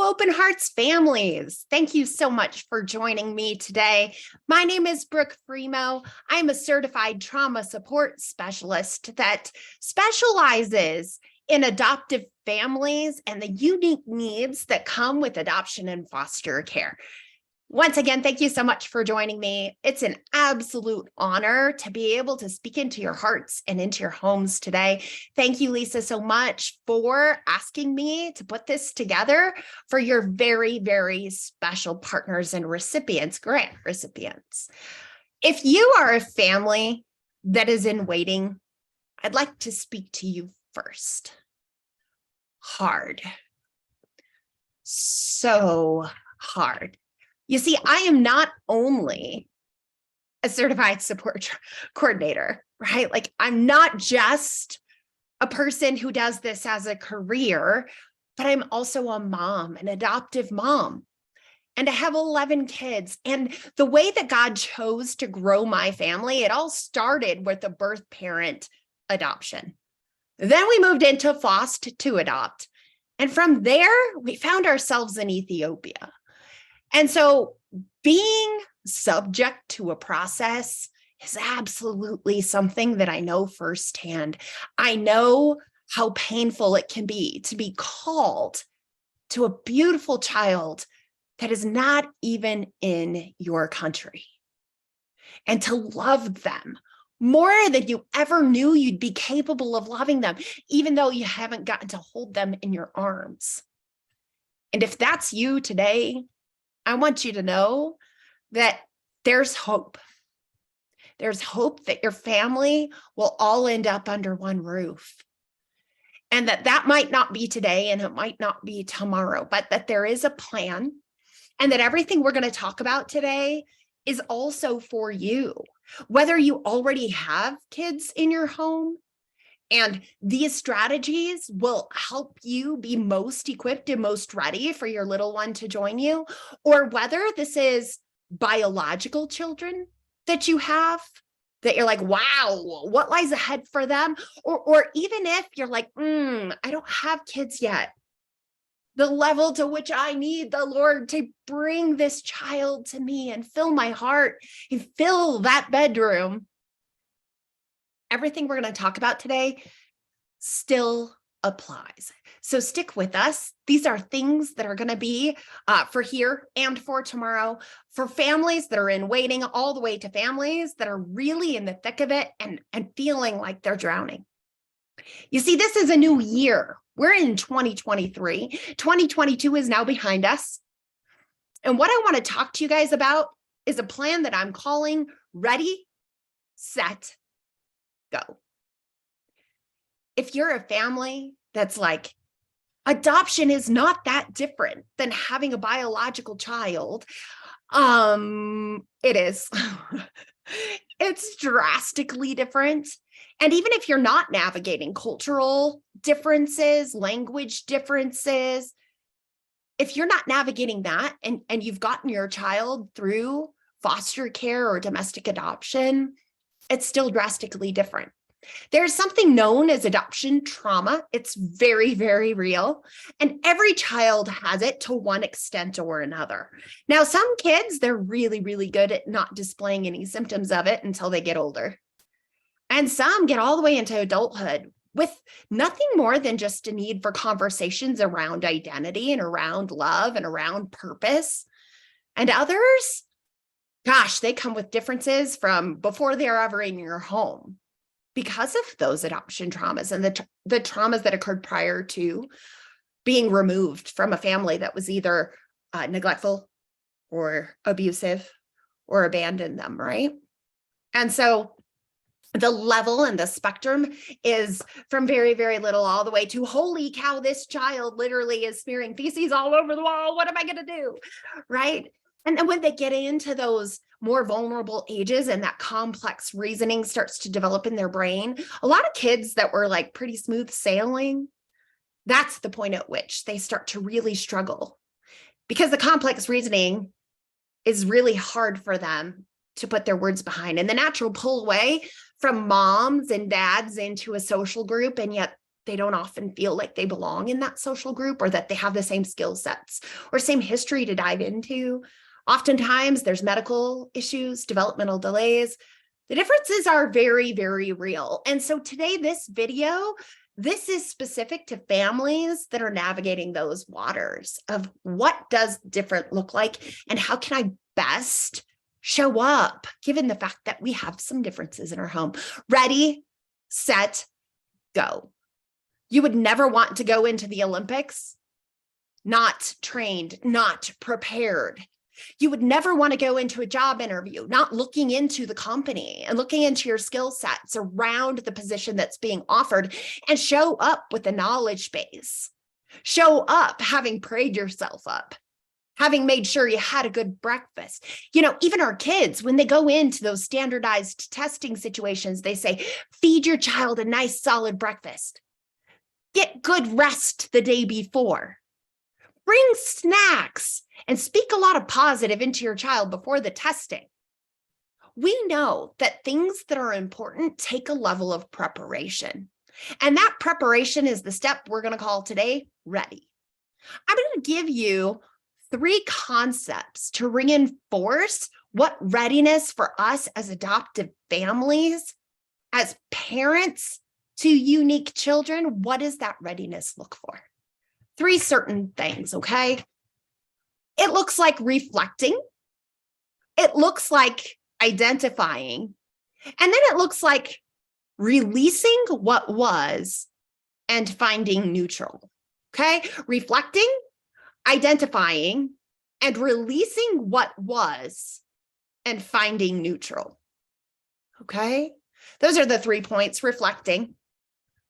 Open Hearts families. Thank you so much for joining me today. My name is Brooke Fremouw. I'm a certified trauma support specialist that specializes in adoptive families and the unique needs that come with adoption and foster care. Once again, thank you so much for joining me. It's an absolute honor to be able to speak into your hearts and into your homes today. Thank you, Lisa, so much for asking me to put this together for your very, very special partners and recipients, grant recipients. If you are a family that is in waiting, I'd like to speak to you first. Hard. So hard. You see, I am not only a certified support coordinator, right? Like, I'm not just a person who does this as a career, but I'm also a mom, an adoptive mom. And I have 11 kids. And the way that God chose to grow my family, it all started with a birth parent adoption. Then we moved into foster to adopt. And from there, we found ourselves in Ethiopia. And so being subject to a process is absolutely something that I know firsthand. I know how painful it can be to be called to a beautiful child that is not even in your country, and to love them more than you ever knew you'd be capable of loving them, even though you haven't gotten to hold them in your arms. And if that's you today, I want you to know that there's hope. There's hope that your family will all end up under one roof. And that might not be today and it might not be tomorrow, but that there is a plan, and that everything we're going to talk about today is also for you. Whether you already have kids in your home, and these strategies will help you be most equipped and most ready for your little one to join you, or whether this is biological children that you have, that you're like, wow, what lies ahead for them? Or even if you're like, I don't have kids yet, the level to which I need the Lord to bring this child to me and fill my heart and fill that bedroom. Everything we're going to talk about today still applies. So stick with us. These are things that are going to be for here and for tomorrow, for families that are in waiting, all the way to families that are really in the thick of it and feeling like they're drowning. You see, this is a new year. We're in 2023. 2022 is now behind us. And what I want to talk to you guys about is a plan that I'm calling Ready, Set, Go. If you're a family that's like, adoption is not that different than having a biological child, it is. It's drastically different. And even if you're not navigating cultural differences, language differences, if you're not navigating that and you've gotten your child through foster care or domestic adoption, it's still drastically different. There's something known as adoption trauma. It's very, very real. And every child has it to one extent or another. Now, some kids, they're really, really good at not displaying any symptoms of it until they get older. And some get all the way into adulthood with nothing more than just a need for conversations around identity and around love and around purpose. And others, gosh, they come with differences from before they're ever in your home, because of those adoption traumas and the traumas that occurred prior to being removed from a family that was either neglectful or abusive or abandoned them, right? And so the level and the spectrum is from very, very little all the way to, holy cow, this child literally is smearing feces all over the wall. What am I going to do? Right? And then when they get into those more vulnerable ages and that complex reasoning starts to develop in their brain, a lot of kids that were like pretty smooth sailing, that's the point at which they start to really struggle, because the complex reasoning is really hard for them to put their words behind. And the natural pull away from moms and dads into a social group, and yet they don't often feel like they belong in that social group or that they have the same skill sets or same history to dive into. Oftentimes there's medical issues, developmental delays. The differences are very, very real. And so today, this video, this is specific to families that are navigating those waters of what does different look like and how can I best show up given the fact that we have some differences in our home. Ready, set, go. You would never want to go into the Olympics not trained, not prepared. You would never want to go into a job interview not looking into the company and looking into your skill sets around the position that's being offered and show up with a knowledge base. Show up having prayed yourself up, having made sure you had a good breakfast. You know, even our kids, when they go into those standardized testing situations, they say, feed your child a nice solid breakfast. Get good rest the day before. Bring snacks and speak a lot of positive into your child before the testing. We know that things that are important take a level of preparation. And that preparation is the step we're going to call today ready. I'm going to give you 3 concepts to reinforce what readiness for us as adoptive families, as parents to unique children, what does that readiness look for? 3 certain things, okay? It looks like reflecting. It looks like identifying. And then it looks like releasing what was and finding neutral, okay? Reflecting, identifying, and releasing what was and finding neutral, okay? Those are the 3 points. Reflecting.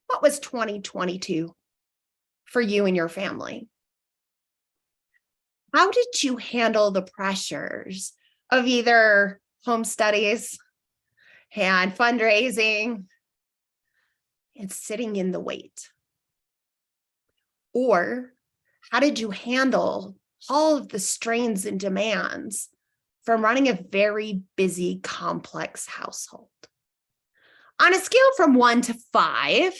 What was 2022 for you and your family? How did you handle the pressures of either home studies and fundraising and sitting in the wait? Or how did you handle all of the strains and demands from running a very busy, complex household? On a scale from 1 to 5,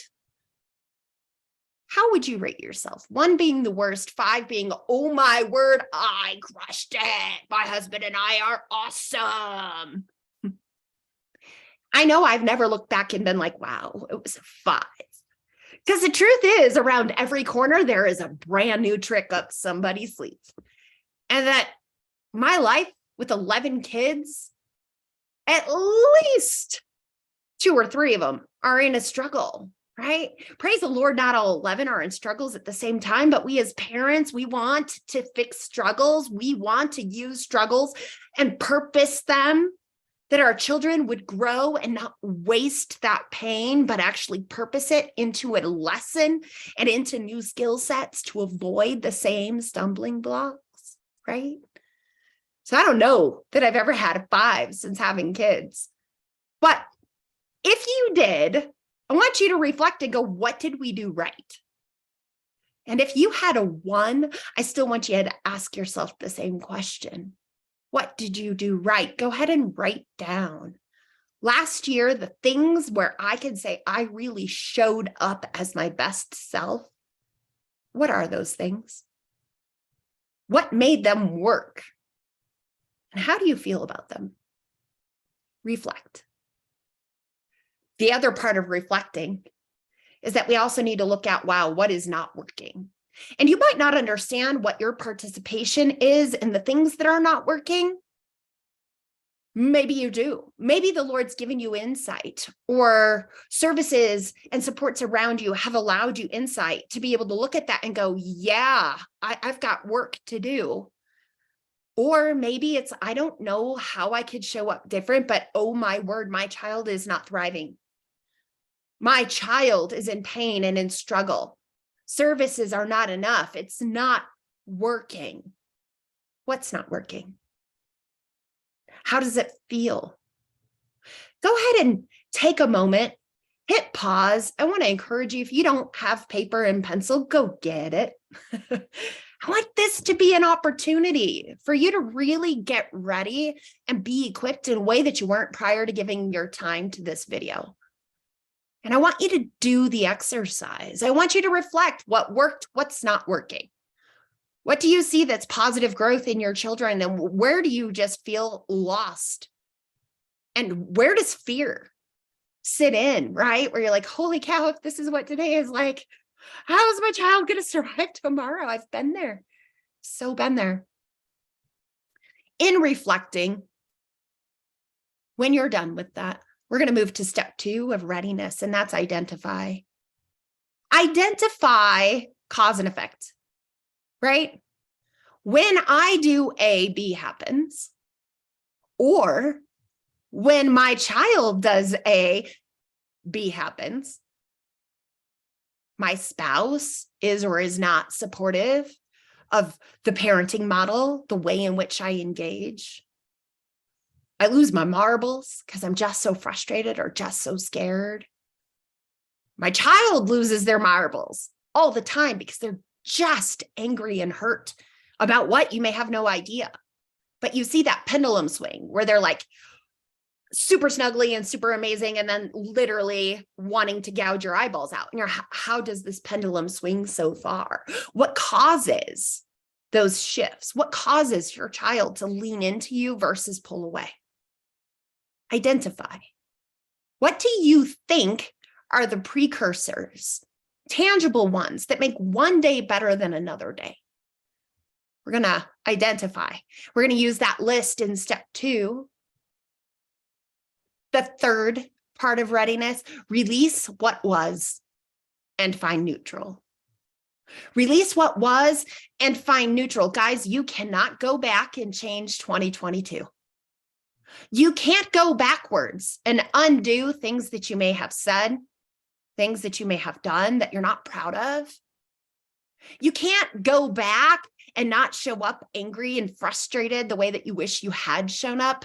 how would you rate yourself? 1 being the worst, 5 being, oh my word, I crushed it. My husband and I are awesome. I know I've never looked back and been like, wow, it was a 5. Because the truth is, around every corner, there is a brand new trick up somebody's sleeve. And that my life with 11 kids, at least 2 or 3 of them are in a struggle. Right? Praise the Lord, not all 11 are in struggles at the same time, but we as parents, we want to fix struggles. We want to use struggles and purpose them, that our children would grow and not waste that pain, but actually purpose it into a lesson and into new skill sets to avoid the same stumbling blocks, right? So I don't know that I've ever had a 5 since having kids, but if you did, I want you to reflect and go, what did we do right? And if you had a 1, I still want you to ask yourself the same question. What did you do right? Go ahead and write down. Last year, the things where I can say I really showed up as my best self, what are those things? What made them work? And how do you feel about them? Reflect. The other part of reflecting is that we also need to look at, wow, what is not working? And you might not understand what your participation is in the things that are not working. Maybe you do. Maybe the Lord's given you insight, or services and supports around you have allowed you insight to be able to look at that and go, yeah, I've got work to do. Or maybe it's, I don't know how I could show up different, but oh my word, my child is not thriving. My child is in pain and in struggle. Services are not enough. It's not working. What's not working? How does it feel? Go ahead and take a moment, hit pause. I want to encourage you, if you don't have paper and pencil, go get it. I want this to be an opportunity for you to really get ready and be equipped in a way that you weren't prior to giving your time to this video. And I want you to do the exercise. I want you to reflect what worked, what's not working. What do you see that's positive growth in your children? And where do you just feel lost? And where does fear sit in, right? Where you're like, holy cow, if this is what today is like, how is my child going to survive tomorrow? I've been there. So been there. In reflecting, when you're done with that, we're going to move to step 2 of readiness, and that's identify. Identify cause and effect, right? When I do A, B happens. Or when my child does A, B happens. My spouse is or is not supportive of the parenting model, the way in which I engage. I lose my marbles because I'm just so frustrated or just so scared. My child loses their marbles all the time because they're just angry and hurt about what you may have no idea. But you see that pendulum swing where they're like super snuggly and super amazing and then literally wanting to gouge your eyeballs out. And you're, how does this pendulum swing so far? What causes those shifts? What causes your child to lean into you versus pull away? Identify. What do you think are the precursors, tangible ones that make one day better than another day? We're going to identify. We're going to use that list in step 2. The third part of readiness, release what was and find neutral. Release what was and find neutral. Guys, you cannot go back and change 2022. You can't go backwards and undo things that you may have said, things that you may have done that you're not proud of. You can't go back and not show up angry and frustrated the way that you wish you had shown up.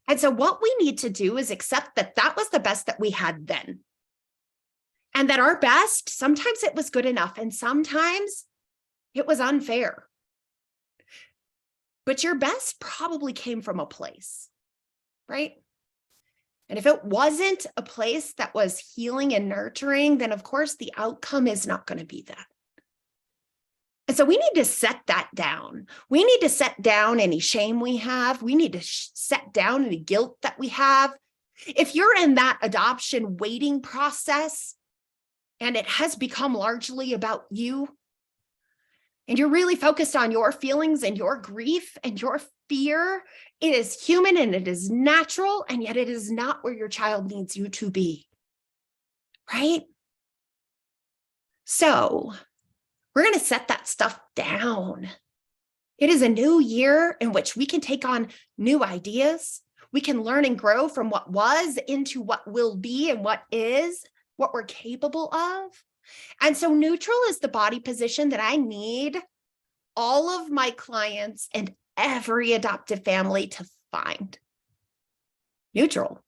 And so what we need to do is accept that that was the best that we had then. And that our best, sometimes it was good enough and sometimes it was unfair. But your best probably came from a place, right? And if it wasn't a place that was healing and nurturing, then of course the outcome is not going to be that. And so we need to set that down. We need to set down any shame we have. We need to set down any guilt that we have. If you're in that adoption waiting process and it has become largely about you, and you're really focused on your feelings and your grief and your fear, it is human and it is natural, and yet it is not where your child needs you to be, right? So we're going to set that stuff down. It is a new year in which we can take on new ideas. We can learn and grow from what was into what will be and what is, what we're capable of. And so neutral is the body position that I need all of my clients and every adoptive family to find. Neutral.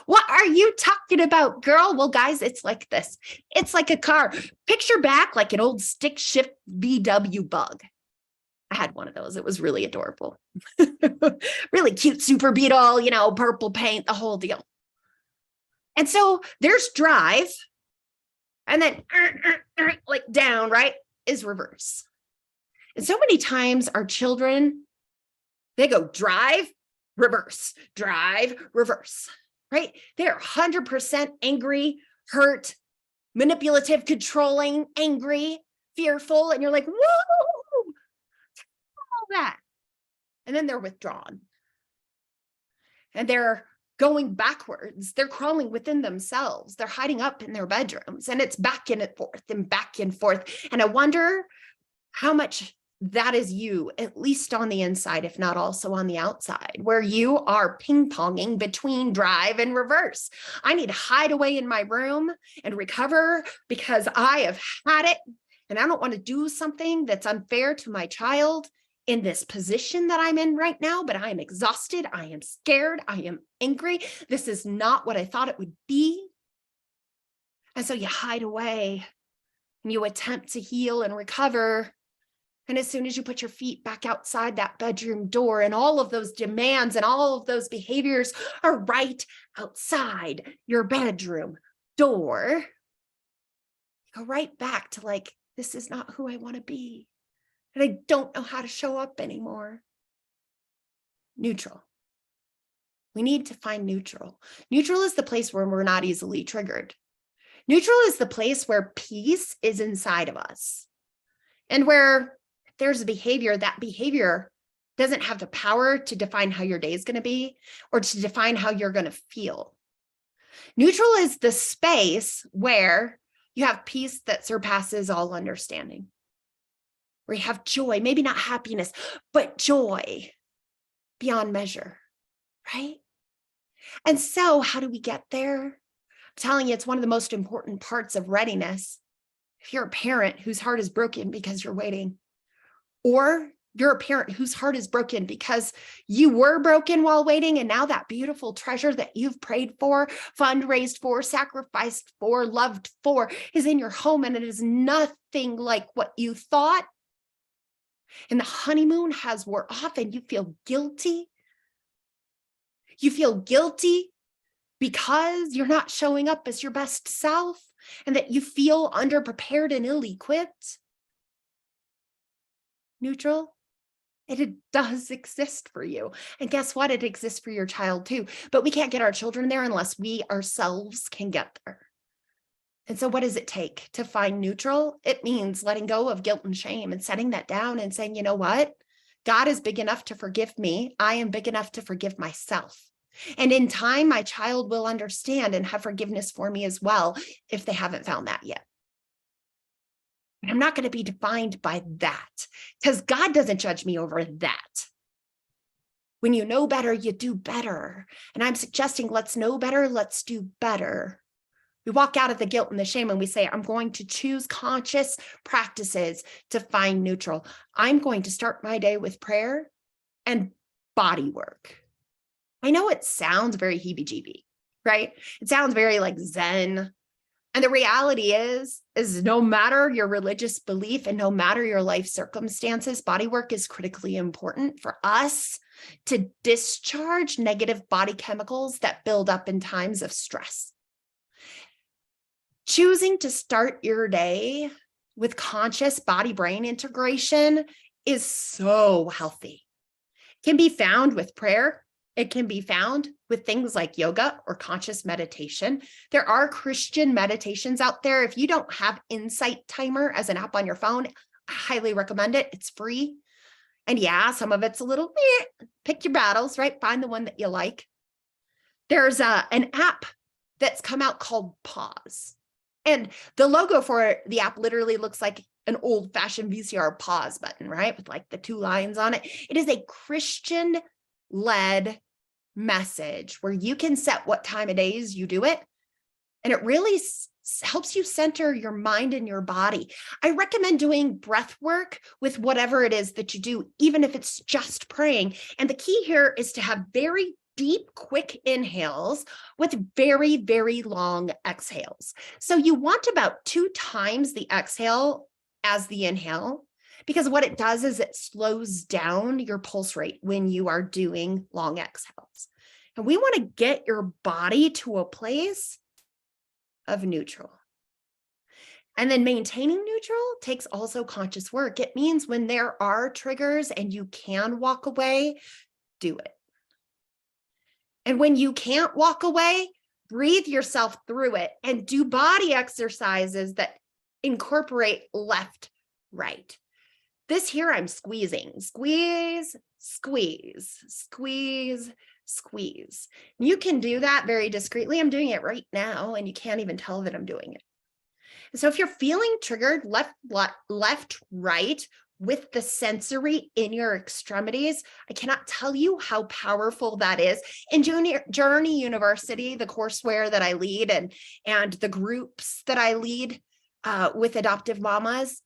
What are you talking about, girl? Well, guys, it's like this. It's like a car. Picture back like an old stick shift VW Bug. I had one of those. It was really adorable. Really cute Super Beetle, purple paint, the whole deal. And so there's drive, and then like down, right, is reverse. And so many times our children, they go drive, reverse, right? They're 100% angry, hurt, manipulative, controlling, angry, fearful. And you're like, whoa, all that. And then they're withdrawn. And they're going backwards. They're crawling within themselves. They're hiding up in their bedrooms. And it's back and forth and back and forth. And I wonder how much that is you, at least on the inside, if not also on the outside, where you are ping-ponging between drive and reverse. I need to hide away in my room and recover because I have had it, and I don't want to do something that's unfair to my child in this position that I'm in right now, but I am exhausted. I am scared. I am angry. This is not what I thought it would be. And so you hide away and you attempt to heal and recover. And as soon as you put your feet back outside that bedroom door and all of those demands and all of those behaviors are right outside your bedroom door, you go right back to like, this is not who I want to be. And I don't know how to show up anymore. Neutral. We need to find neutral. Neutral is the place where we're not easily triggered. Neutral is the place where peace is inside of us. And where there's a behavior, that behavior doesn't have the power to define how your day is going to be or to define how you're going to feel. Neutral is the space where you have peace that surpasses all understanding, where you have joy, maybe not happiness, but joy beyond measure, right? And so how do we get there? I'm telling you, it's one of the most important parts of readiness. If you're a parent whose heart is broken because you're waiting, or you're a parent whose heart is broken because you were broken while waiting, and now that beautiful treasure that you've prayed for, fundraised for, sacrificed for, loved for is in your home, and it is nothing like what you thought. And the honeymoon has wore off and you feel guilty. You feel guilty because you're not showing up as your best self and that you feel underprepared and ill-equipped. Neutral, it does exist for you. And guess what? It exists for your child too. But we can't get our children there unless we ourselves can get there. And so what does it take to find neutral? It means letting go of guilt and shame and setting that down and saying, you know what? God is big enough to forgive me. I am big enough to forgive myself. And in time, my child will understand and have forgiveness for me as well if they haven't found that yet. But I'm not going to be defined by that because God doesn't judge me over that. When you know better, you do better. And I'm suggesting let's know better, let's do better. We walk out of the guilt and the shame and we say, I'm going to choose conscious practices to find neutral. I'm going to start my day with prayer and body work. I know it sounds very heebie-jeebie, right? It sounds very like Zen. And the reality is no matter your religious belief and no matter your life circumstances, body work is critically important for us to discharge negative body chemicals that build up in times of stress. Choosing to start your day with conscious body-brain integration is so healthy. It can be found with prayer. It can be found with things like yoga or conscious meditation. There are Christian meditations out there. If you don't have Insight Timer as an app on your phone, I highly recommend it. It's free. And yeah, some of it's a little, pick your battles, right? Find the one that you like. There's an app that's come out called Pause. And the logo for the app literally looks like an old-fashioned VCR pause button, right? With like the two lines on it. It is a Christian-led message where you can set what time of days you do it. And it really helps you center your mind and your body. I recommend doing breath work with whatever it is that you do, even if it's just praying. And the key here is to have very deep, quick inhales with very, very long exhales. So you want about 2 times the exhale as the inhale, because what it does is it slows down your pulse rate when you are doing long exhales. And we want to get your body to a place of neutral. And then maintaining neutral takes also conscious work. It means when there are triggers and you can walk away, do it. And when you can't walk away, breathe yourself through it and do body exercises that incorporate left, right. This here I'm squeezing, squeeze, squeeze, squeeze, squeeze. You can do that very discreetly. I'm doing it right now and you can't even tell that I'm doing it. So if you're feeling triggered left, right, with the sensory in your extremities, I cannot tell you how powerful that is. In Journey University, the courseware that I lead and the groups that I lead with adoptive mamas,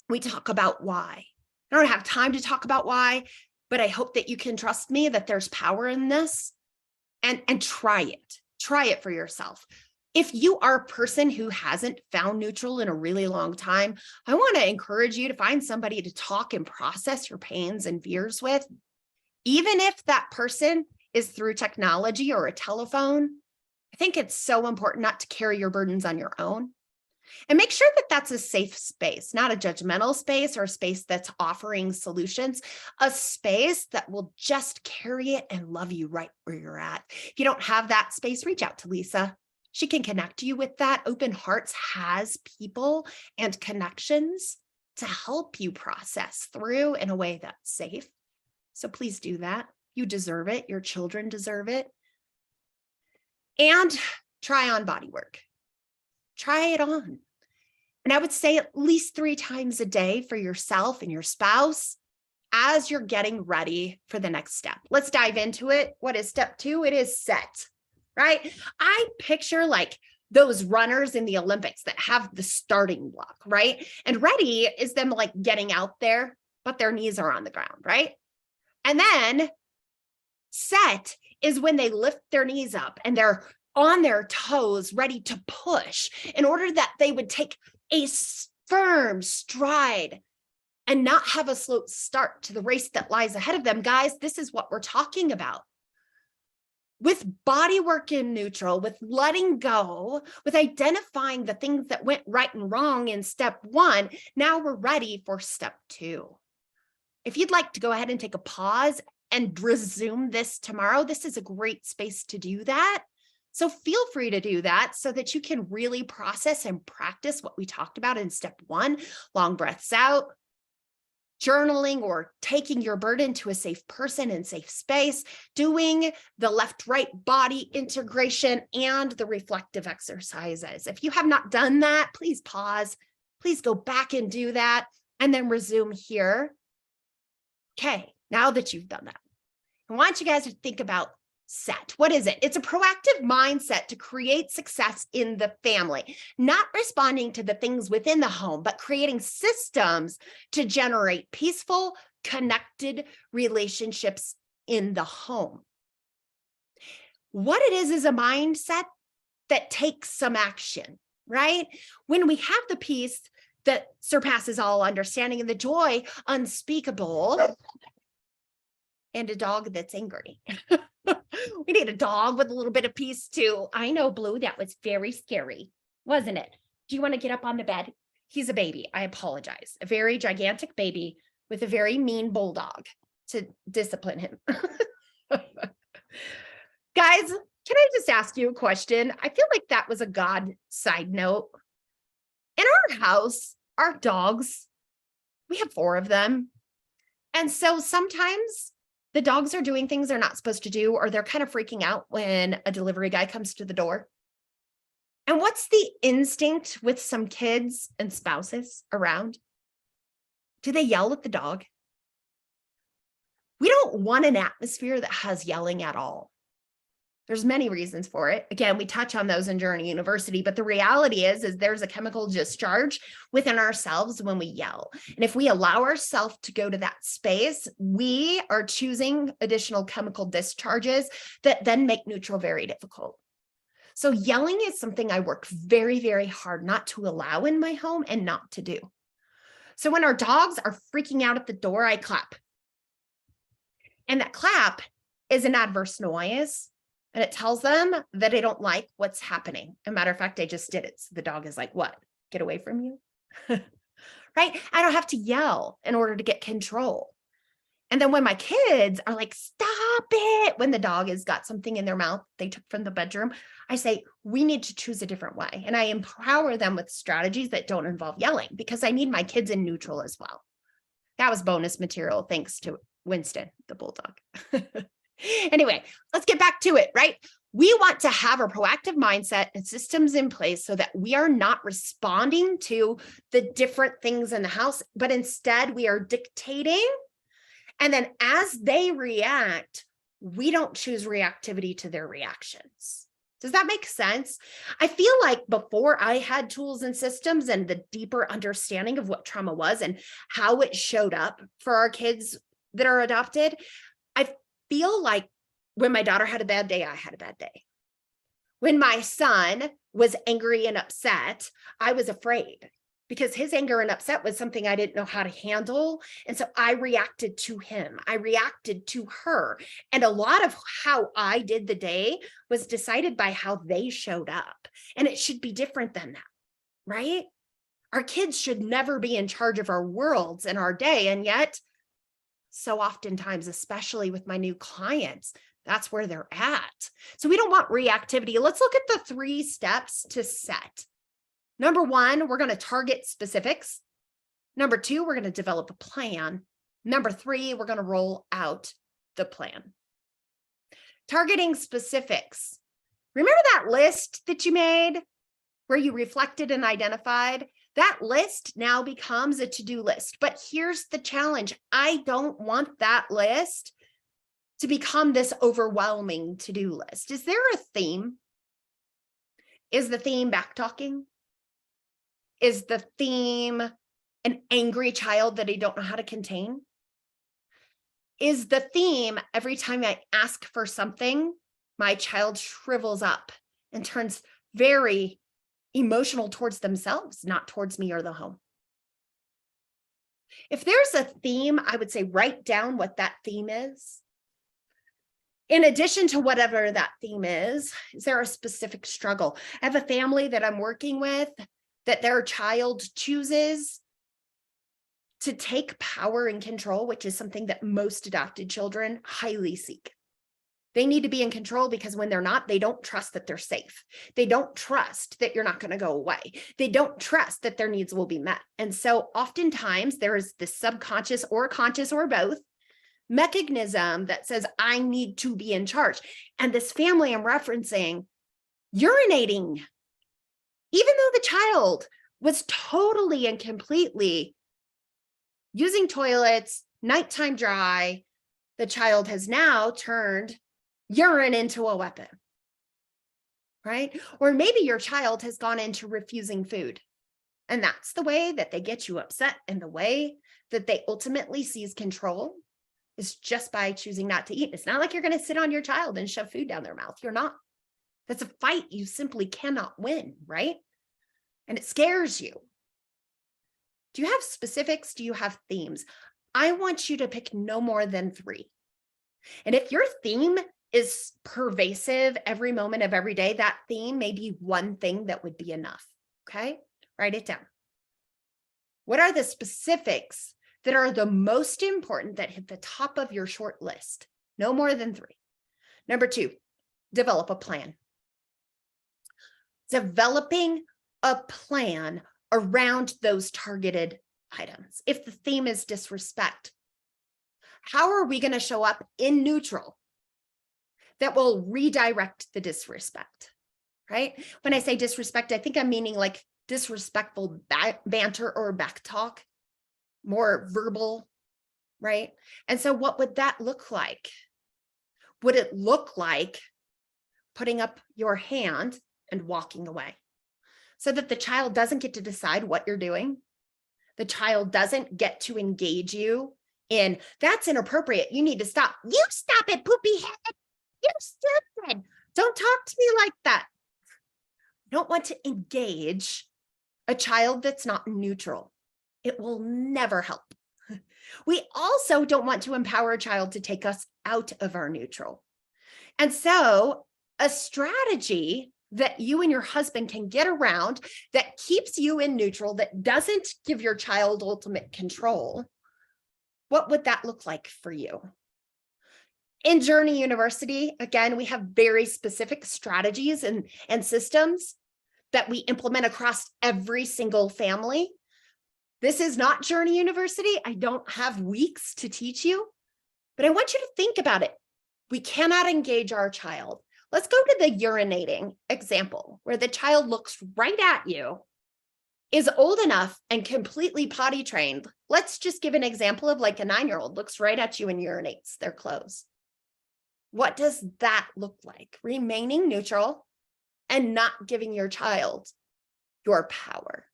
we talk about why. I don't have time to talk about why, but I hope that you can trust me that there's power in this and try it. Try it for yourself. If you are a person who hasn't found neutral in a really long time, I want to encourage you to find somebody to talk and process your pains and fears with. Even if that person is through technology or a telephone, I think it's so important not to carry your burdens on your own. And make sure that that's a safe space, not a judgmental space or a space that's offering solutions, a space that will just carry it and love you right where you're at. If you don't have that space, reach out to Lisa. She can connect you with that. Open Hearts has people and connections to help you process through in a way that's safe. So please do that. You deserve it. Your children deserve it. And try on body work. Try it on. And I would say at least 3 times a day for yourself and your spouse as you're getting ready for the next step. Let's dive into it. What is step 2? It is set, right? I picture like those runners in the Olympics that have the starting block, right? And ready is them like getting out there, but their knees are on the ground, right? And then set is when they lift their knees up and they're on their toes, ready to push in order that they would take a firm stride and not have a slow start to the race that lies ahead of them. Guys, this is what we're talking about. With body work in neutral, with letting go, with identifying the things that went right and wrong in step 1, now we're ready for step 2. If you'd like to go ahead and take a pause and resume this tomorrow, this is a great space to do that. So feel free to do that so that you can really process and practice what we talked about in step 1, long breaths out, journaling or taking your burden to a safe person and safe space, doing the left-right body integration and the reflective exercises. If you have not done that, please pause, please go back and do that, and then resume here. Okay, now that you've done that, I want you guys to think about set. What is it? It's a proactive mindset to create success in the family, not responding to the things within the home, but creating systems to generate peaceful, connected relationships in the home. What it is a mindset that takes some action, right? When we have the peace that surpasses all understanding and the joy unspeakable, and a dog that's angry. We need a dog with a little bit of peace too. I know, Blue, that was very scary, wasn't it? Do you want to get up on the bed? He's a baby. I apologize. A very gigantic baby with a very mean bulldog to discipline him. Guys, can I just ask you a question? I feel like that was a God side note. In our house, our dogs, we have 4 of them. And so sometimes the dogs are doing things they're not supposed to do, or they're kind of freaking out when a delivery guy comes to the door. And what's the instinct with some kids and spouses around? Do they yell at the dog? We don't want an atmosphere that has yelling at all. There's many reasons for it. Again, we touch on those in Journey University, but the reality is there's a chemical discharge within ourselves when we yell. And if we allow ourselves to go to that space, we are choosing additional chemical discharges that then make neutral very difficult. So yelling is something I work very, very hard not to allow in my home and not to do. So when our dogs are freaking out at the door, I clap. And that clap is an adverse noise. And it tells them that I don't like what's happening. As a matter of fact, I just did it. So the dog is like, what? Get away from you? Right? I don't have to yell in order to get control. And then when my kids are like, stop it, when the dog has got something in their mouth they took from the bedroom, I say, we need to choose a different way. And I empower them with strategies that don't involve yelling because I need my kids in neutral as well. That was bonus material thanks to Winston, the bulldog. Anyway, let's get back to it, right? We want to have a proactive mindset and systems in place so that we are not responding to the different things in the house, but instead we are dictating. And then as they react, we don't choose reactivity to their reactions. Does that make sense? I feel like before I had tools and systems and the deeper understanding of what trauma was and how it showed up for our kids that are adopted, I feel like when my daughter had a bad day, I had a bad day. When my son was angry and upset, I was afraid because his anger and upset was something I didn't know how to handle. And so I reacted to him. I reacted to her. And a lot of how I did the day was decided by how they showed up. And it should be different than that, right? Our kids should never be in charge of our worlds and our day. And yet, so oftentimes, especially with my new clients, that's where they're at. So we don't want reactivity. Let's look at the 3 steps to set. Number 1, we're going to target specifics. Number 2, we're going to develop a plan. Number 3, we're going to roll out the plan. Targeting specifics. Remember that list that you made where you reflected and identified? That list now becomes a to-do list. But here's the challenge. I don't want that list to become this overwhelming to-do list. Is there a theme? Is the theme back-talking? Is the theme an angry child that I don't know how to contain? Is the theme every time I ask for something, my child shrivels up and turns very emotional towards themselves, not towards me or the home? If there's a theme, I would say write down what that theme is. In addition to whatever that theme is there a specific struggle? I have a family that I'm working with that their child chooses to take power and control, which is something that most adopted children highly seek. They need to be in control because when they're not, they don't trust that they're safe. They don't trust that you're not going to go away. They don't trust that their needs will be met. And so oftentimes there is this subconscious or conscious or both mechanism that says, I need to be in charge. And this family I'm referencing, urinating, even though the child was totally and completely using toilets, nighttime dry, the child has now turned urine into a weapon, right? Or maybe your child has gone into refusing food. And that's the way that they get you upset, and the way that they ultimately seize control is just by choosing not to eat. It's not like you're going to sit on your child and shove food down their mouth. You're not. That's a fight you simply cannot win, right? And it scares you. Do you have specifics? Do you have themes? I want you to pick no more than 3. And if your theme is pervasive every moment of every day, that theme may be one thing that would be enough. Okay? Write it down. What are the specifics that are the most important that hit the top of your short list? No more than 3. Number 2, develop a plan. Developing a plan around those targeted items. If the theme is disrespect, how are we going to show up in neutral that will redirect the disrespect, right? When I say disrespect, I think I'm meaning like disrespectful banter or backtalk, more verbal, right? And so what would that look like? Would it look like putting up your hand and walking away so that the child doesn't get to decide what you're doing? The child doesn't get to engage you in, that's inappropriate. You need to stop. You stop it, poopy head. You stupid. Don't talk to me like that. You don't want to engage a child that's not neutral. It will never help. We also don't want to empower a child to take us out of our neutral. And so a strategy that you and your husband can get around that keeps you in neutral, that doesn't give your child ultimate control, what would that look like for you? In Journey University, again, we have very specific strategies and systems that we implement across every single family. This is not Journey University. I don't have weeks to teach you, but I want you to think about it. We cannot engage our child. Let's go to the urinating example where the child looks right at you, is old enough and completely potty trained. Let's just give an example of like a 9-year-old looks right at you and urinates their clothes. What does that look like? Remaining neutral and not giving your child your power.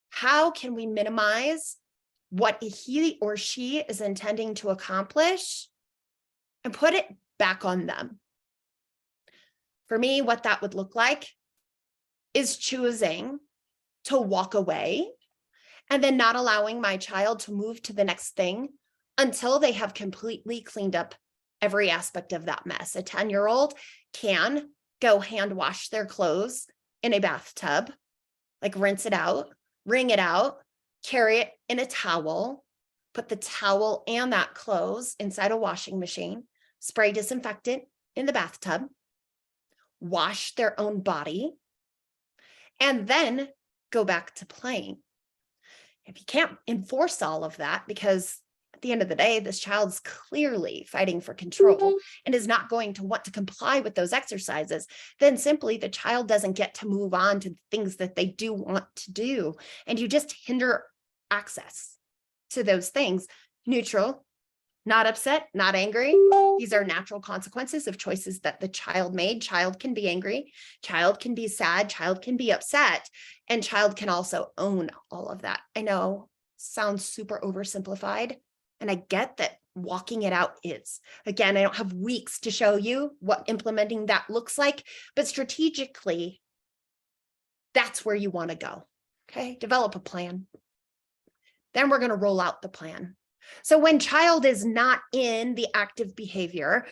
How can we minimize what he or she is intending to accomplish and put it back on them? For me, what that would look like is choosing to walk away and then not allowing my child to move to the next thing until they have completely cleaned up every aspect of that mess. A 10-year-old can go hand wash their clothes in a bathtub, like rinse it out, wring it out, carry it in a towel, put the towel and that clothes inside a washing machine, spray disinfectant in the bathtub, wash their own body, and then go back to playing. If you can't enforce all of that, because at the end of the day, this child's clearly fighting for control and is not going to want to comply with those exercises, then simply the child doesn't get to move on to things that they do want to do. And you just hinder access to those things. Neutral, not upset, not angry. These are natural consequences of choices that the child made. Child can be angry, child can be sad, child can be upset, and child can also own all of that. I know, sounds super oversimplified, and I get that walking it out is. Again, I don't have weeks to show you what implementing that looks like, but strategically, that's where you want to go. Okay, develop a plan. Then we're going to roll out the plan. So when child is not in the active behavior,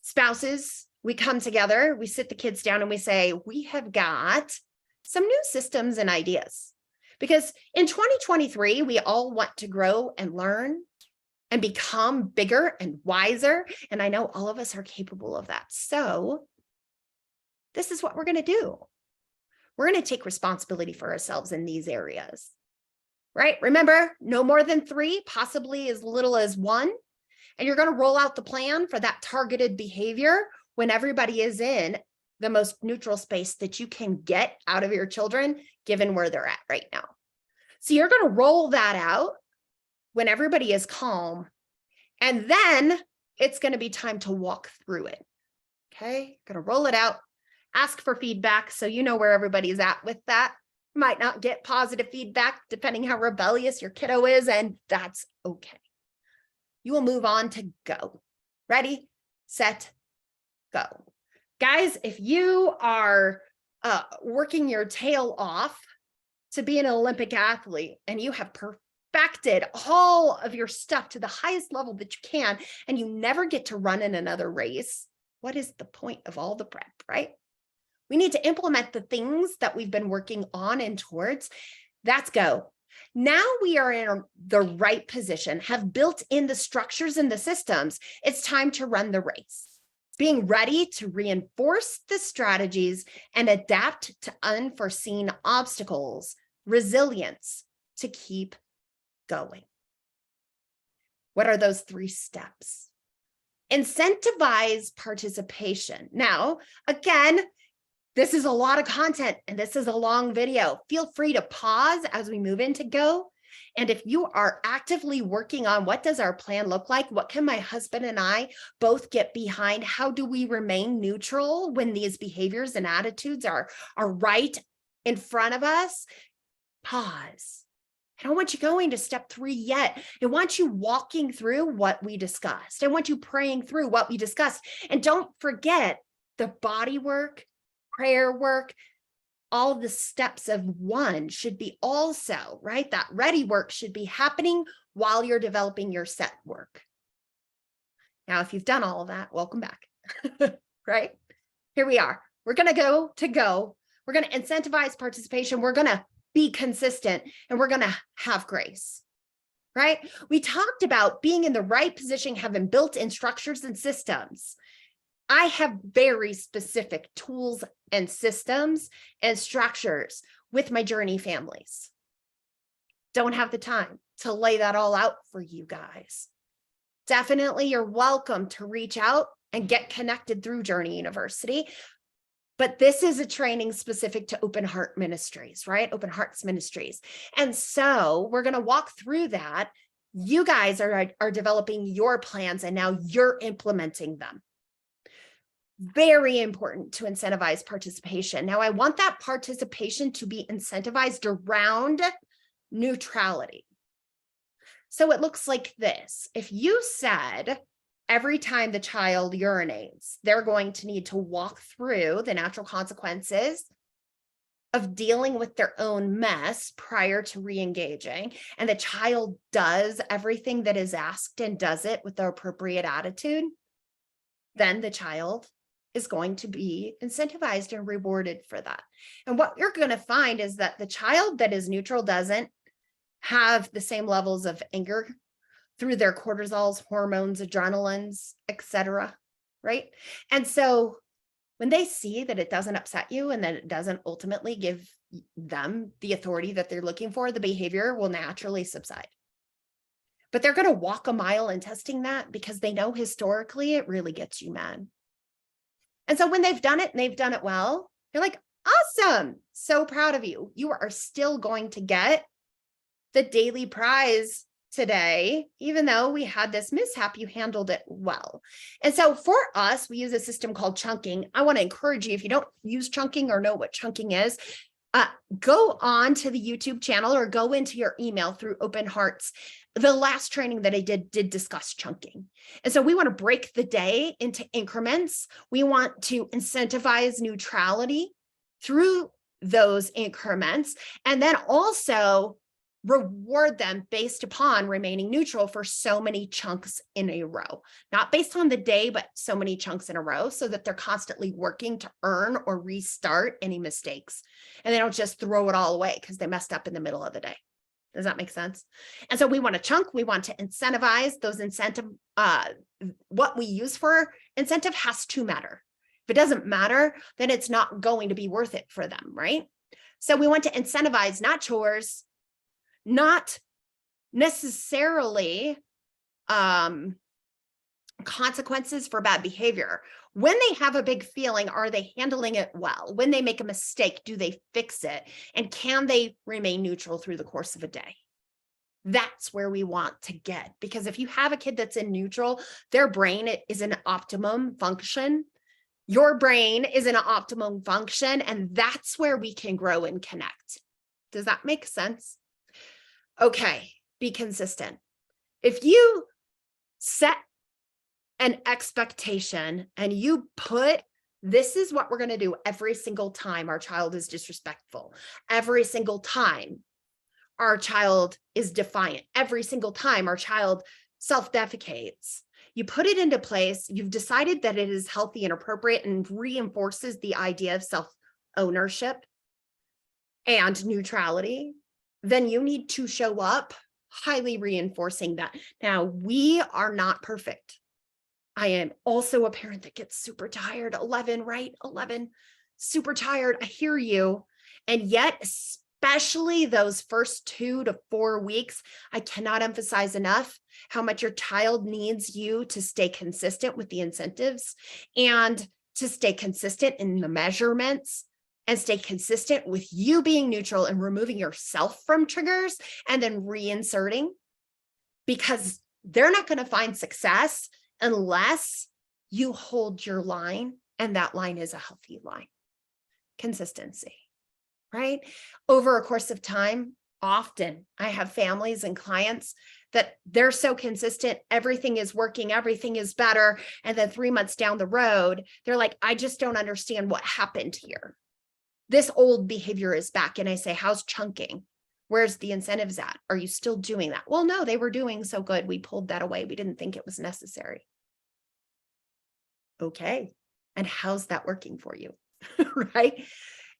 spouses, we come together, we sit the kids down and we say, we have got some new systems and ideas. Because in 2023, we all want to grow and learn and become bigger and wiser. And I know all of us are capable of that. So this is what we're going to do. We're going to take responsibility for ourselves in these areas. Right? Remember, no more than 3, possibly as little as 1. And you're going to roll out the plan for that targeted behavior when everybody is in the most neutral space that you can get out of your children, given where they're at right now. So you're going to roll that out when everybody is calm. And then it's going to be time to walk through it. Okay? Going to roll it out, ask for feedback so you know where everybody's at with that. Might not get positive feedback depending how rebellious your kiddo is, and that's okay. You will move on to go. Ready, set, go. Guys, if you are working your tail off to be an Olympic athlete and you have perfected all of your stuff to the highest level that you can, and you never get to run in another race, what is the point of all the prep, right? We need to implement the things that we've been working on and towards. That's go. Now we are in the right position, have built in the structures and the systems. It's time to run the race. Being ready to reinforce the strategies and adapt to unforeseen obstacles, resilience to keep going. What are those 3 steps? Incentivize participation. Now, again, this is a lot of content and this is a long video. Feel free to pause as we move into go. And if you are actively working on what does our plan look like, what can my husband and I both get behind? How do we remain neutral when these behaviors and attitudes are right in front of us? Pause. I don't want you going to step 3 yet. I want you walking through what we discussed. I want you praying through what we discussed. And don't forget the body work, prayer work, all the steps of 1 should be also, right? That ready work should be happening while you're developing your set work. Now, if you've done all of that, welcome back, right? Here we are. We're going to go. We're going to incentivize participation. We're going to be consistent and we're going to have grace, right? We talked about being in the right position, having built-in structures and systems. I have very specific tools and systems and structures with my journey families. Don't have the time to lay that all out for you guys. Definitely, you're welcome to reach out and get connected through Journey University. But this is a training specific to Open Heart Ministries, right? Open Hearts Ministries. And so we're going to walk through that. You guys are developing your plans and now you're implementing them. Very important to incentivize participation. Now, I want that participation to be incentivized around neutrality. So it looks like this. If you said, every time the child urinates, they're going to need to walk through the natural consequences of dealing with their own mess prior to re-engaging. And the child does everything that is asked and does it with the appropriate attitude, then the child is going to be incentivized and rewarded for that. And what you're going to find is that the child that is neutral doesn't have the same levels of anger through their cortisols, hormones, adrenalines, etc. Right? And so when they see that it doesn't upset you and that it doesn't ultimately give them the authority that they're looking for, the behavior will naturally subside. But they're going to walk a mile in testing that because they know historically it really gets you mad. And so when they've done it and they've done it well, you're like, awesome, so proud of you. You are still going to get the daily prize today, even though we had this mishap, you handled it well. And so for us, we use a system called chunking. I want to encourage you, if you don't use chunking or know what chunking is, go on to the YouTube channel or go into your email through Open Hearts. The last training that I did discuss chunking. And so we want to break the day into increments. We want to incentivize neutrality through those increments, and then also reward them based upon remaining neutral for so many chunks in a row, not based on the day, but so many chunks in a row, so that they're constantly working to earn or restart any mistakes. And they don't just throw it all away because they messed up in the middle of the day. Does that make sense? And so we want to chunk, we want to incentivize those incentive. What we use for incentive has to matter. If it doesn't matter, then it's not going to be worth it for them, right? So we want to incentivize not chores, not necessarily consequences for bad behavior. When they have a big feeling, are they handling it well? When they make a mistake, do they fix it? And can they remain neutral through the course of a day? That's where we want to get, because if you have a kid that's in neutral, their brain is in optimum function. Your brain is in an optimum function, and that's where we can grow and connect. Does that make sense? Okay, be consistent. If you set an expectation and you put, this is what we're going to do every single time our child is disrespectful, every single time our child is defiant, every single time our child self-defecates, you put it into place, you've decided that it is healthy and appropriate and reinforces the idea of self-ownership and neutrality, then you need to show up highly reinforcing that. Now, we are not perfect. I am also a parent that gets super tired. 11, right? 11, super tired. I hear you. And yet, especially those first 2 to 4 weeks, I cannot emphasize enough how much your child needs you to stay consistent with the incentives and to stay consistent in the measurements and stay consistent with you being neutral and removing yourself from triggers and then reinserting, because they're not going to find success unless you hold your line, and that line is a healthy line. Consistency, right? Over a course of time, often I have families and clients that they're so consistent, everything is working, everything is better. And then 3 months down the road, they're like, I just don't understand what happened here. This old behavior is back. And I say, how's chunking? Where's the incentives at? Are you still doing that? Well, no, they were doing so good. We pulled that away. We didn't think it was necessary. Okay. And how's that working for you? Right?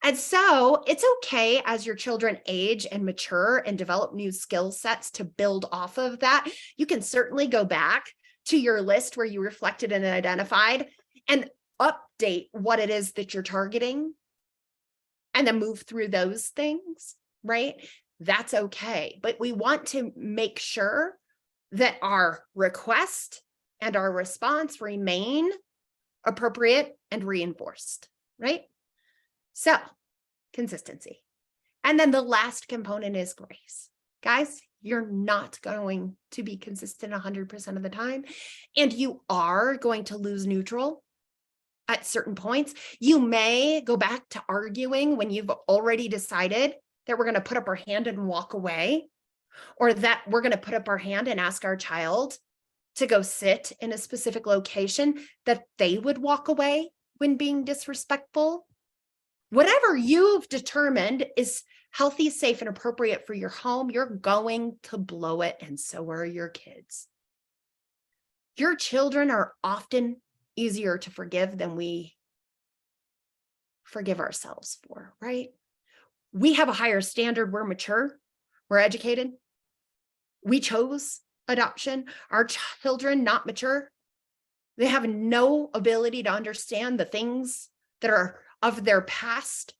And so it's okay as your children age and mature and develop new skill sets to build off of that. You can certainly go back to your list where you reflected and identified and update what it is that you're targeting and then move through those things, right? That's okay. But we want to make sure that our request and our response remain appropriate and reinforced, right? So consistency. And then the last component is grace. Guys, you're not going to be consistent 100% of the time, and you are going to lose neutral at certain points. You may go back to arguing when you've already decided that we're going to put up our hand and walk away, or that we're going to put up our hand and ask our child to go sit in a specific location, that they would walk away when being disrespectful. Whatever you've determined is healthy, safe, and appropriate for your home, you're going to blow it, and so are your kids. Your children are often easier to forgive than we forgive ourselves for, right? We have a higher standard. We're mature. We're educated. We chose adoption. Our children, not mature. They have no ability to understand the things that are of their past.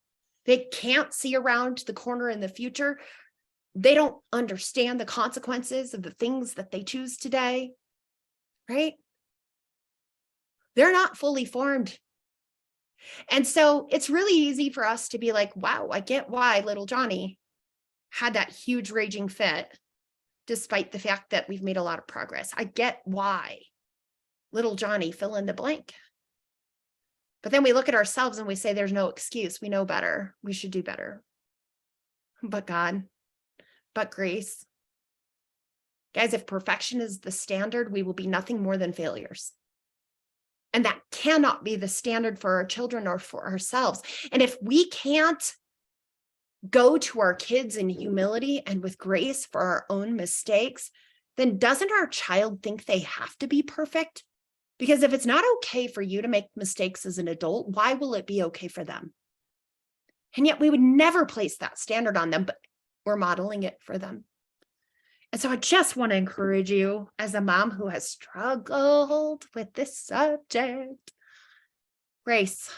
They can't see around the corner in the future. They don't understand the consequences of the things that they choose today, right? They're not fully formed. And so it's really easy for us to be like, wow, I get why little Johnny had that huge raging fit, despite the fact that we've made a lot of progress. I get why little Johnny, fill in the blank. But then we look at ourselves and we say, there's no excuse. We know better. We should do better. But God, but grace. Guys, if perfection is the standard, we will be nothing more than failures. And that cannot be the standard for our children or for ourselves. And if we can't go to our kids in humility and with grace for our own mistakes, then doesn't our child think they have to be perfect? Because if it's not okay for you to make mistakes as an adult, why will it be okay for them? And yet we would never place that standard on them, but we're modeling it for them. And so I just want to encourage you, as a mom who has struggled with this subject, Grace,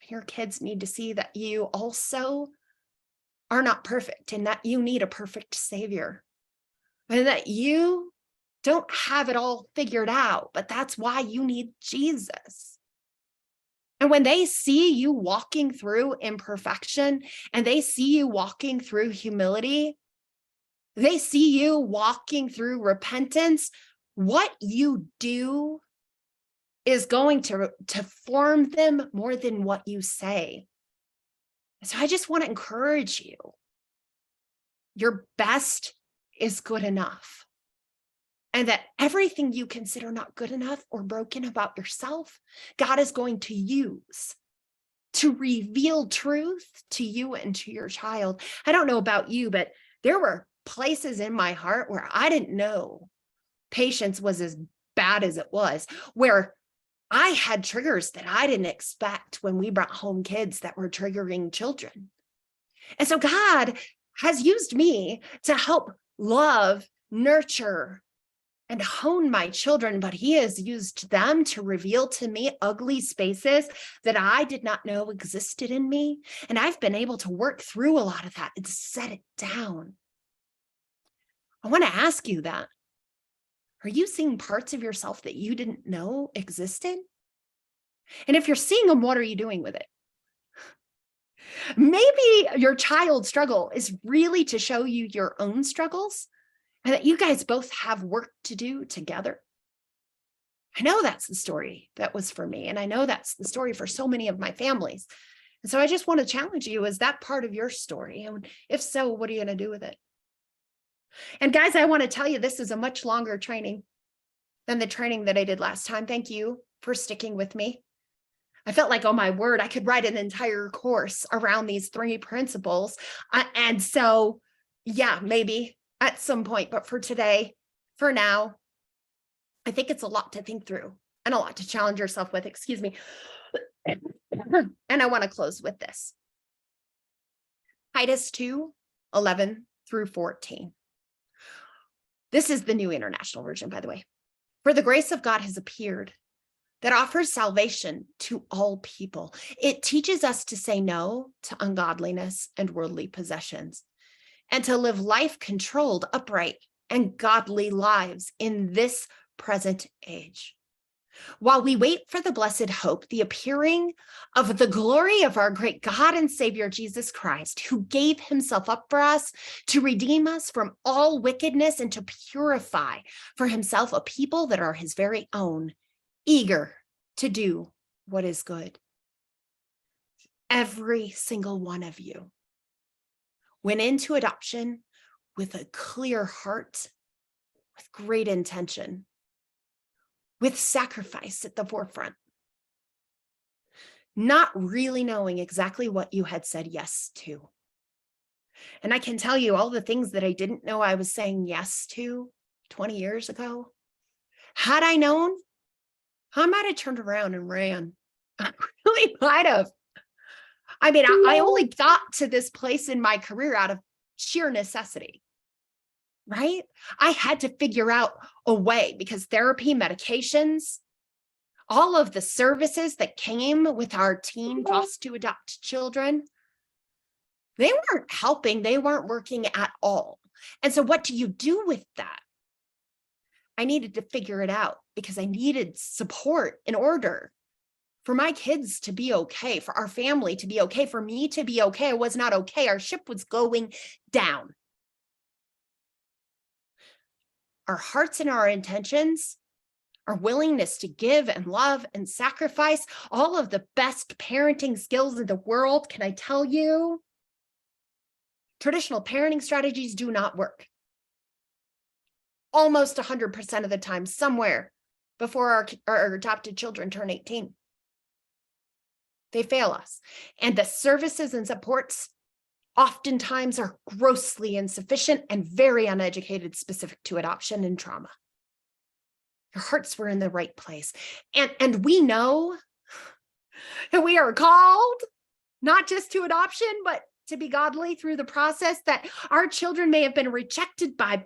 your kids need to see that you also are not perfect and that you need a perfect savior, and that you don't have it all figured out, but that's why you need Jesus. And when they see you walking through imperfection and they see you walking through humility, they see you walking through repentance, what you do is going to form them more than what you say. So I just want to encourage you. Your best is good enough. And that everything you consider not good enough or broken about yourself, God is going to use to reveal truth to you and to your child. I don't know about you, but there were places in my heart where I didn't know patience was as bad as it was, where I had triggers that I didn't expect when we brought home kids that were triggering children. And so God has used me to help love, nurture, and hone my children, but he has used them to reveal to me ugly spaces that I did not know existed in me. And I've been able to work through a lot of that and set it down. I want to ask you that. Are you seeing parts of yourself that you didn't know existed? And if you're seeing them, what are you doing with it? Maybe your child's struggle is really to show you your own struggles, and that you guys both have work to do together. I know that's the story that was for me, and I know that's the story for so many of my families. And so I just want to challenge you, is that part of your story? And if so, what are you going to do with it? And guys, I want to tell you, this is a much longer training than the training that I did last time. Thank you for sticking with me. I felt like, oh my word, I could write an entire course around these 3 principles. And so, yeah, maybe at some point, but for today, for now, I think it's a lot to think through and a lot to challenge yourself with, excuse me. And I want to close with this. Titus 2:11-14. This is the New International Version, by the way. For the grace of God has appeared that offers salvation to all people. It teaches us to say no to ungodliness and worldly possessions, and to live life controlled, upright, and godly lives in this present age, while we wait for the blessed hope, the appearing of the glory of our great God and Savior, Jesus Christ, who gave himself up for us to redeem us from all wickedness and to purify for himself a people that are his very own, eager to do what is good. Every single one of you went into adoption with a clear heart, with great intention. with sacrifice at the forefront, not really knowing exactly what you had said yes to. And I can tell you all the things that I didn't know I was saying yes to 20 years ago. Had I known, I might have turned around and ran. I really might have. I mean, I only got to this place in my career out of sheer necessity, right? I had to figure out a way because therapy, medications, all of the services that came with our teen just to adopt children, they weren't helping. They weren't working at all. And so what do you do with that? I needed to figure it out because I needed support in order for my kids to be okay, for our family to be okay, for me to be okay. I was not okay. Our ship was going down. Our hearts and our intentions, our willingness to give and love and sacrifice, all of the best parenting skills in the world, can I tell you, traditional parenting strategies do not work. Almost 100% of the time, somewhere before our adopted children turn 18. They fail us. And the services and supports oftentimes are grossly insufficient and very uneducated, specific to adoption and trauma. Your hearts were in the right place. And we know that we are called not just to adoption, but to be godly through the process, that our children may have been rejected by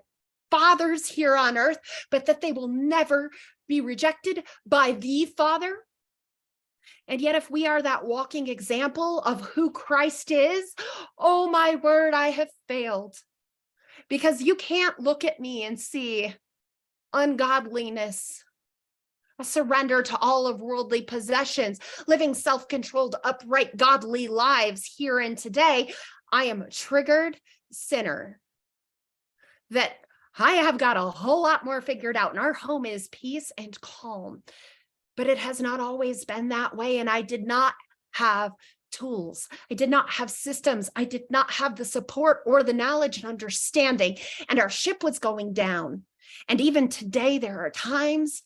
fathers here on earth, but that they will never be rejected by the Father. And yet, if we are that walking example of who Christ is, oh my word, I have failed. Because you can't look at me and see ungodliness, a surrender to all of worldly possessions, living self-controlled, upright, godly lives here and today. I am a triggered sinner that I have got a whole lot more figured out, and our home is peace and calm. But it has not always been that way, and I did not have tools. I did not have systems. I did not have the support or the knowledge and understanding, and our ship was going down. And even today, there are times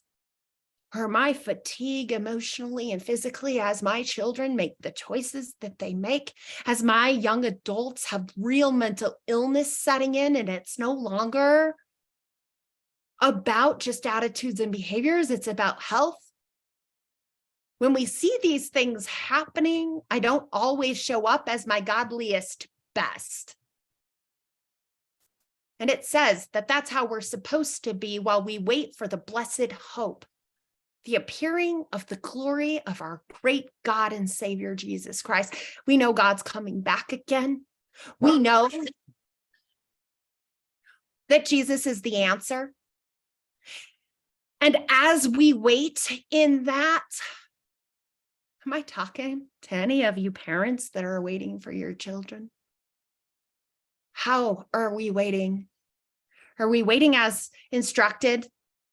where my fatigue emotionally and physically, as my children make the choices that they make, as my young adults have real mental illness setting in, and it's no longer about just attitudes and behaviors, it's about health. When we see these things happening, I don't always show up as my godliest best. And it says that that's how we're supposed to be while we wait for the blessed hope, the appearing of the glory of our great God and Savior, Jesus Christ. We know God's coming back again. We know that Jesus is the answer. And as we wait in that, am I talking to any of you parents that are waiting for your children? How are we waiting? Are we waiting as instructed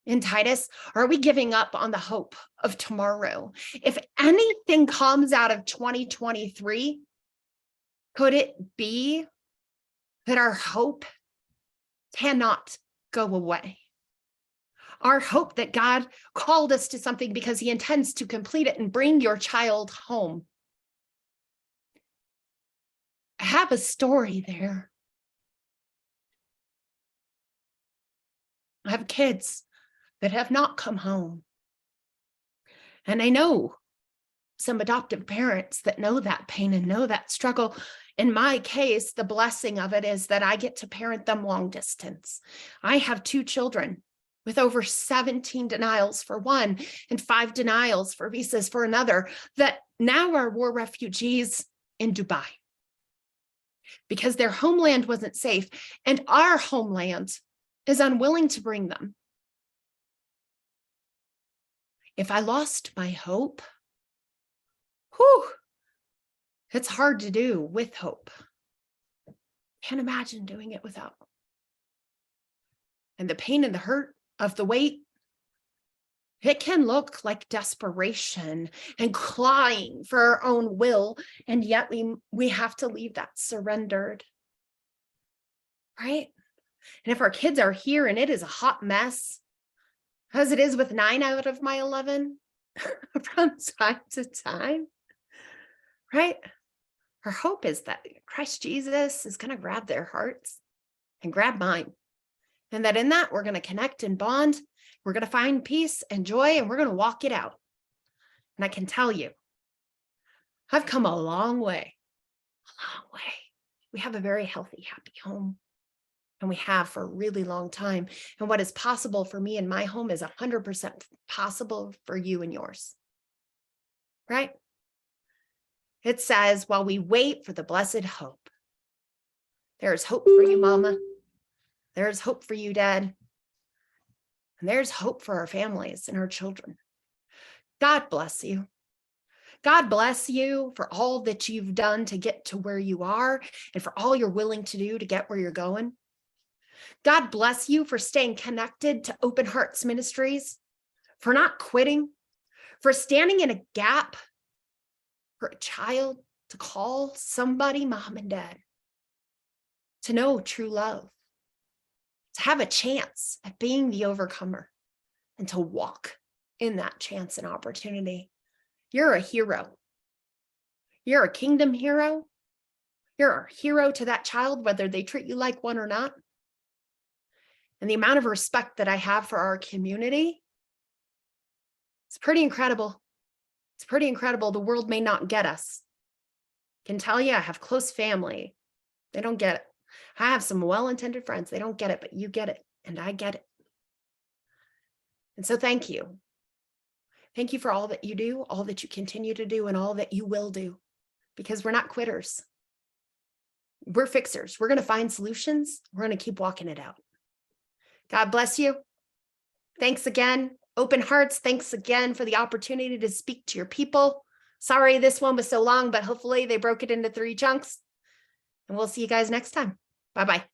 in Titus? Or are we giving up on the hope of tomorrow? If anything comes out of 2023, could it be that our hope cannot go away? Our hope that God called us to something because he intends to complete it and bring your child home. I have a story there. I have kids that have not come home. And I know some adoptive parents that know that pain and know that struggle. In my case, the blessing of it is that I get to parent them long distance. I have 2 children with over 17 denials for one and 5 denials for visas for another, that now are war refugees in Dubai because their homeland wasn't safe and our homeland is unwilling to bring them. If I lost my hope, it's hard to do with hope. Can't imagine doing it without. And the pain and the hurt of the wait, it can look like desperation and clawing for our own will, and yet we have to leave that surrendered, right? And if our kids are here and it is a hot mess, as it is with 9 out of my 11 from time to time, right? Our hope is that Christ Jesus is going to grab their hearts and grab mine. And that in that, we're going to connect and bond. We're going to find peace and joy, and we're going to walk it out. And I can tell you, I've come a long way, a long way. We have a very healthy, happy home. And we have for a really long time. And what is possible for me in my home is 100% possible for you and yours. Right? It says, while we wait for the blessed hope, there is hope for you, Mama. There's hope for you, Dad. And there's hope for our families and our children. God bless you. God bless you for all that you've done to get to where you are and for all you're willing to do to get where you're going. God bless you for staying connected to Open Hearts Ministries, for not quitting, for standing in a gap for a child to call somebody mom and dad, to know true love, to have a chance at being the overcomer, and to walk in that chance and opportunity. You're a hero. You're a kingdom hero. You're a hero to that child, whether they treat you like one or not. And the amount of respect that I have for our community, it's pretty incredible. It's pretty incredible. The world may not get us. I can tell you, I have close family. They don't get it. I have some well-intended friends. They don't get it, but you get it, and I get it. And so thank you. Thank you for all that you do, all that you continue to do, and all that you will do, because we're not quitters. We're fixers. We're going to find solutions. We're going to keep walking it out. God bless you. Thanks again. Open Hearts, thanks again for the opportunity to speak to your people. Sorry this one was so long, but hopefully they broke it into 3 chunks. And we'll see you guys next time. Bye-bye.